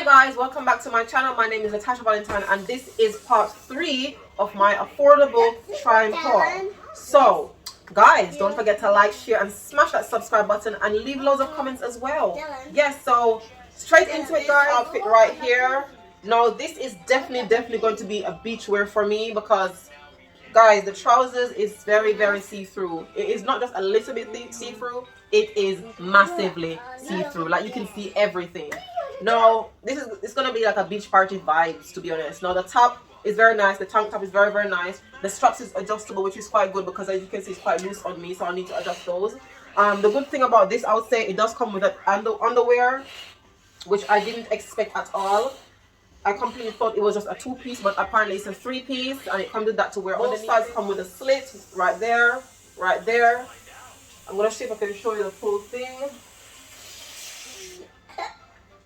Guys, welcome back to my channel. My name is Latasha Valentine and this is part 3 of my affordable try haul. So guys, don't forget to like, share and smash that subscribe button and leave loads of comments as well. Yes, so straight into it guys. Outfit right here. Now this is definitely going to be a beach wear for me because guys, the trousers is very see-through. It is not just a little bit see-through, it is massively see-through. Like you can see everything. Now it's gonna be like a beach party vibes, to be honest. Now the top is very nice, the tank top is very nice. The straps is adjustable, which is quite good because as you can see it's quite loose on me, so I need to adjust those. The good thing about this, I would say, it does come with an underwear, which I didn't expect at all. I completely thought it was just a 2-piece, but apparently it's a 3-piece, and it comes with that to wear. Both sides come with a slit right there, right there. I'm gonna see if I can show you the full thing.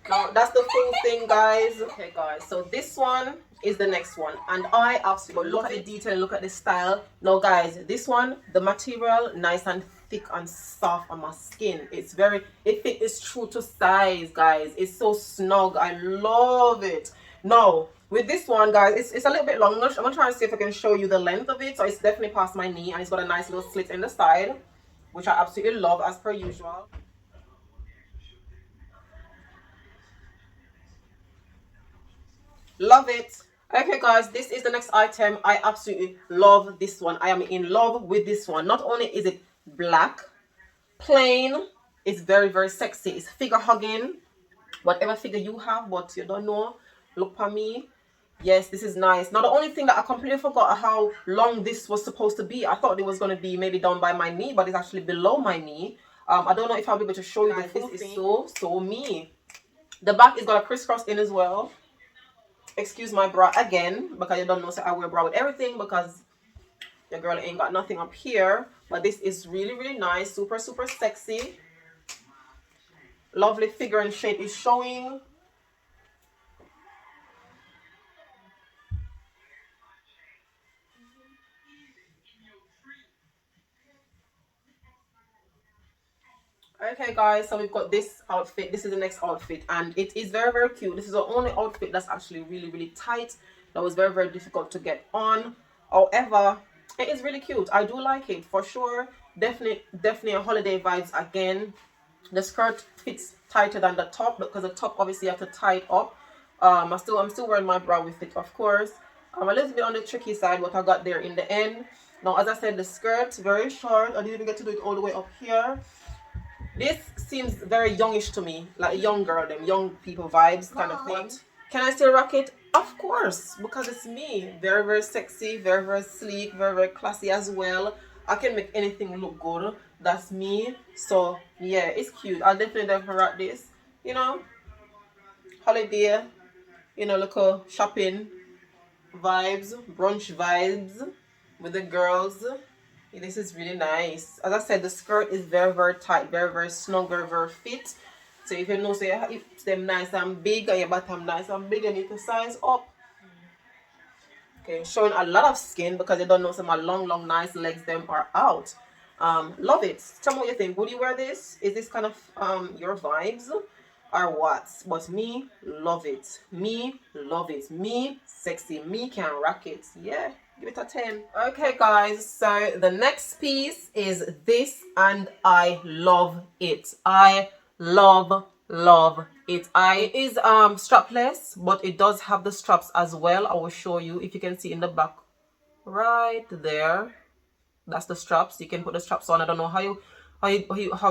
Now that's the full thing, guys. Okay, guys. So this one is the next one, and I absolutely look at the detail, look at the style. Now, guys, this one, the material nice and thick and soft on my skin. It fit is true to size, guys. It's so snug. I love it. Now with this one, guys, it's a little bit longer. I'm gonna try and see if I can show you the length of it. So it's definitely past my knee, and it's got a nice little slit in the side, which I absolutely love as per usual. Love it. Okay guys, this is the next item. I absolutely love this one. I am in love with this one. Not only is it black, plain, it's very sexy. It's figure hugging, whatever figure you have, but you don't know, look for me. Yes, this is nice. Now the only thing that I completely forgot how long this was supposed to be. I thought it was going to be maybe down by my knee, but it's actually below my knee. I don't know if I'll be able to show you this. This is so me. The back is got a crisscross in as well. Excuse my bra again, because you don't know, so I wear bra with everything because your girl ain't got nothing up here. But this is really nice, super sexy. Lovely figure and shape is showing. Okay guys, so we've got this outfit. This is the next outfit, and it is very cute. This is the only outfit that's actually really tight. That was very difficult to get on. However, it is really cute. I do like it for sure. Definitely a holiday vibes again. The skirt fits tighter than the top because the top obviously you have to tie it up. I'm still wearing my bra with it, of course. I'm a little bit on the tricky side, but I got there in the end. Now, as I said, the skirt very short. I didn't even get to do it all the way up here. This seems very youngish to me, like a young girl, them young people vibes kind of thing. Can I still rock it? Of course, because it's me. Very sexy, very sleek, very classy as well. I can make anything look good. That's me. So yeah, it's cute. I'll definitely rock this. You know, holiday, you know, local shopping vibes, brunch vibes with the girls. This is really nice. As I said, the skirt is very tight, very snug, very fit. So if you know, say if them nice and big and your bottom nice and big, you need to size up. Okay, showing a lot of skin because you don't know, some my long nice legs them are out. Love it. Tell me what you think. Would you wear this? Is this kind of your vibes or what? But me love it. Me love it. Me sexy. Me can rock it. Yeah. Give it a 10. Okay guys, so the next piece is this, and I love it. I love it. It is strapless, but it does have the straps as well. I will show you if you can see in the back right there. That's the straps. You can put the straps on. I don't know how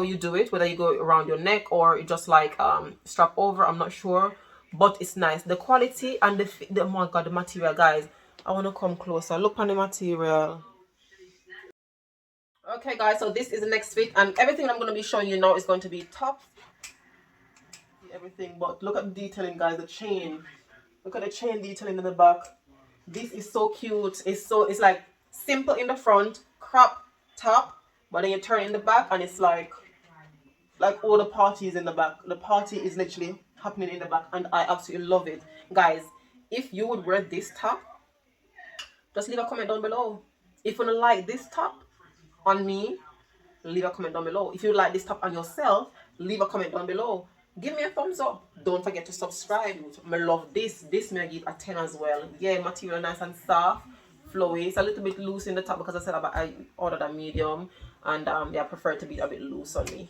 you do it, whether you go around your neck or you just like strap over. I'm not sure, but it's nice. The quality and the oh my god, the material, guys. I want to come closer. Look on the material. Okay guys, so this is the next fit, and everything I'm going to be showing you now is going to be top. Everything, but look at the detailing, guys. The chain. Look at the chain detailing in the back. This is so cute. It's like simple in the front, crop top, but then you turn in the back and it's like all the parties in the back. The party is literally happening in the back, and I absolutely love it. Guys, if you would wear this top, just leave a comment down below. If you don't like this top on me, leave a comment down below. If you like this top on yourself, leave a comment down below. give me a thumbs up. Don't forget to subscribe. I love this. This may I give a 10 as well. Yeah, material nice and soft, flowy. It's a little bit loose in the top because I said I ordered a medium, and yeah, I prefer it to be a bit loose on me.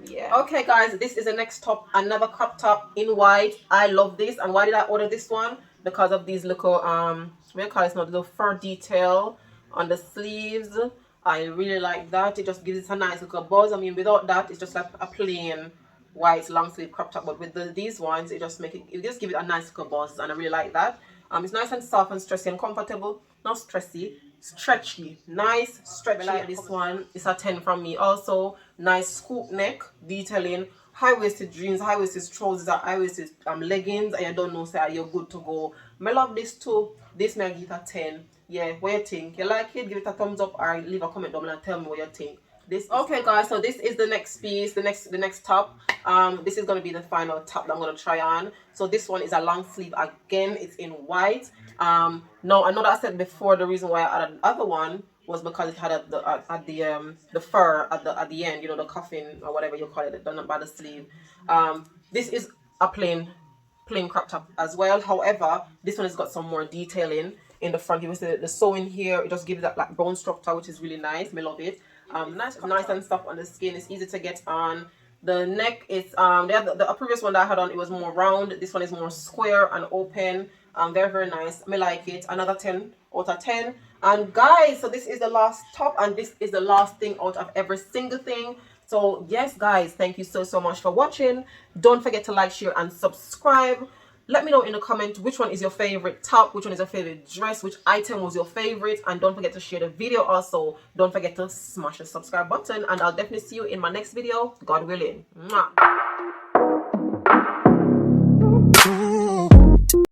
Yeah. Okay, guys, this is the next top, another crop top in white. I love this. And why did I order this one? Because of these little what do you call it? Not little fur detail on the sleeves. I really like that. It just gives it a nice little buzz. I mean, without that, it's just like a plain white long sleeve crop top. But with these ones, it just give it a nice little buzz, and I really like that. It's nice and soft and stretchy and comfortable. Not stressy, stretchy, nice stretchy. Like this one. It's a 10 from me. Also, nice scoop neck detailing. High-waisted jeans, high-waisted trousers, or high-waisted leggings, and you don't know, say you're good to go. I love this too. This may give it a 10. Yeah, what you think? You like it? Give it a thumbs up or leave a comment down below and tell me what you think. This okay, guys, so this is the next piece, the next top. This is gonna be the final top that I'm gonna try on. So this one is a long sleeve again. It's in white. Now I know that I said before the reason why I added the other one was because it had the fur at the end, you know, the cuffing or whatever you call it, done by the sleeve. This is a plain crop top as well. However, this one has got some more detailing in the front. You will see the sewing here. It just gives that like bone structure, which is really nice. I love it. Nice and soft on the skin. It's easy to get on. The neck is the previous one that I had on, it was more round. This one is more square and open. Very nice. I like it. Another 10 out of 10. And guys, so this is the last top, and this is the last thing out of every single thing. So yes, guys, thank you so much for watching. Don't forget to like, share, and subscribe. Let me know in the comment which one is your favorite top, which one is your favorite dress, which item was your favorite, and don't forget to share the video. Also, don't forget to smash the subscribe button, and I'll definitely see you in my next video, God willing. Mwah.